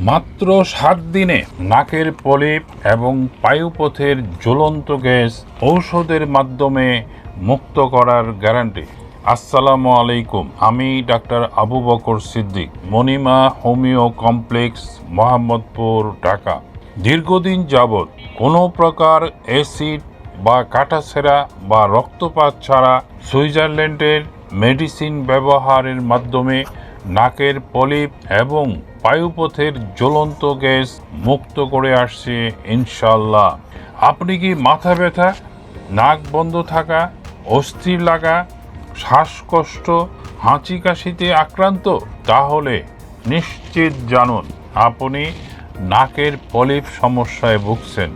মাত্র 7 দিনে নাকের পলিপ এবং বায়ুপথের জ্বলন্ত গ্যাস ঔষধের মাধ্যমে মুক্ত করার গ্যারান্টি। আসসালামু আলাইকুম, আমি doctor Abu Bakr Siddique, Monima homeo complex, Mohammadpur, Dhaka. দীর্ঘদিন যাবৎ কোনো প্রকার অ্যাসিড বা কাটাছেঁড়া বা রক্তপাত ছাড়া সুইজারল্যান্ডের মেডিসিন ব্যবহারের মাধ্যমে নাকের পলিপ এবং বায়ুপথের জ্বলন্ত গ্যাস মুক্ত করে আসছে ইনশাল্লাহ। আপনি কি মাথা ব্যথা, নাক বন্ধ থাকা, অস্থির লাগা, শ্বাসকষ্ট, হাঁচি কাশিতে আক্রান্ত? তাহলে নিশ্চিত জানুন আপনি নাকের পলিপ সমস্যায় ভুগছেন।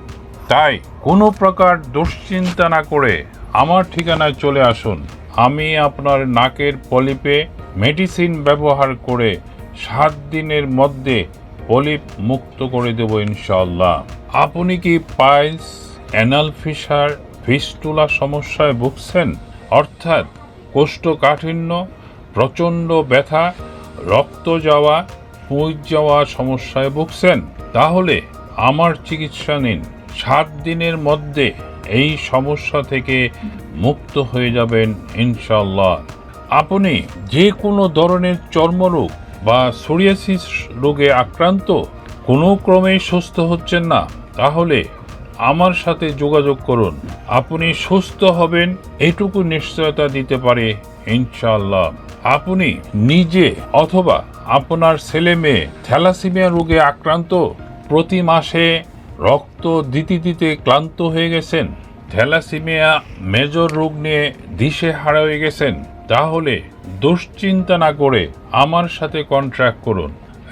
তাই কোনো প্রকার দুশ্চিন্তা না করে আমার ঠিকানায় চলে আসুন। আমি আপনার নাকের পলিপে মেডিসিন ব্যবহার করে 7 দিনের মধ্যে পলিপ মুক্ত করে দেব ইনশাআল্লাহ। আপনি কি পাইলস, অ্যানাল ফিশার, ফিস্টুলা সমস্যায় ভুগছেন? অর্থাৎ কোষ্ঠকাঠিন্য, প্রচণ্ড ব্যথা, রক্ত যাওয়া, পুঁজ যাওয়া সমস্যায় ভুগছেন? তাহলে আমার চিকিৎসা নিন। 7 দিনের মধ্যে এই সমস্যা থেকে মুক্ত হয়ে যাবেন ইনশাআল্লাহ। আপনি যে কোনো ধরনের চর্মরোগ বা সোরিয়াসিস রোগে আক্রান্ত, কোনো ক্রমেই সুস্থ হচ্ছেন না, তাহলে আমার সাথে যোগাযোগ করুন। আপনি সুস্থ হবেন এটুকু নিশ্চয়তা দিতে পারে ইনশাআল্লাহ। আপনি নিজে অথবা আপনার ছেলে মেয়ে থ্যালাসেমিয়া রোগে আক্রান্ত, প্রতি মাসে রক্ত দিতে দিতে ক্লান্ত হয়ে গেছেন, থ্যালাসেমিয়া মেজর রোগ নিয়ে দিশেহারা হয়ে গেছেন, তাহলে দুশ্চিন্তা না করে আমার সাথে কন্ট্যাক্ট করুন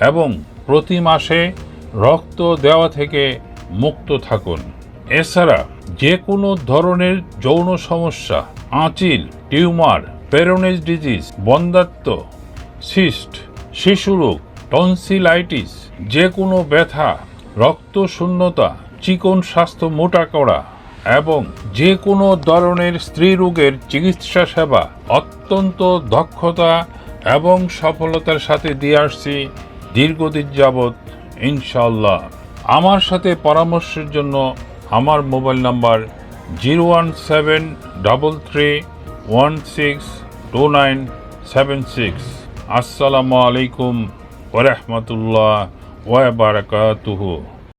এবং প্রতি মাসে রক্ত দেওয়া থেকে মুক্ত থাকুন। এছাড়া যে কোনো ধরনের যৌন সমস্যা, আঁচিল, টিউমার, পেরোনেজ ডিজিজ, বন্ধ্যাত্ব, সিস্ট, শিশুরোগ, টনসিলাইটিস, যে কোনো ব্যথা, রক্ত শূন্যতা, চিকন স্বাস্থ্য মোটা করা এবং যে কোনো ধরনের স্ত্রী রোগের চিকিৎসা সেবা অত্যন্ত দক্ষতা এবং সফলতার সাথে দিয়ে আসছি দীর্ঘদিন যাবৎ ইনশাআল্লাহ। আমার সাথে পরামর্শের জন্য আমার মোবাইল নাম্বার 01733162976। আসসালামু আলাইকুম ওয়া রাহমাতুল্লাহ ওয়া বারাকাতুহু।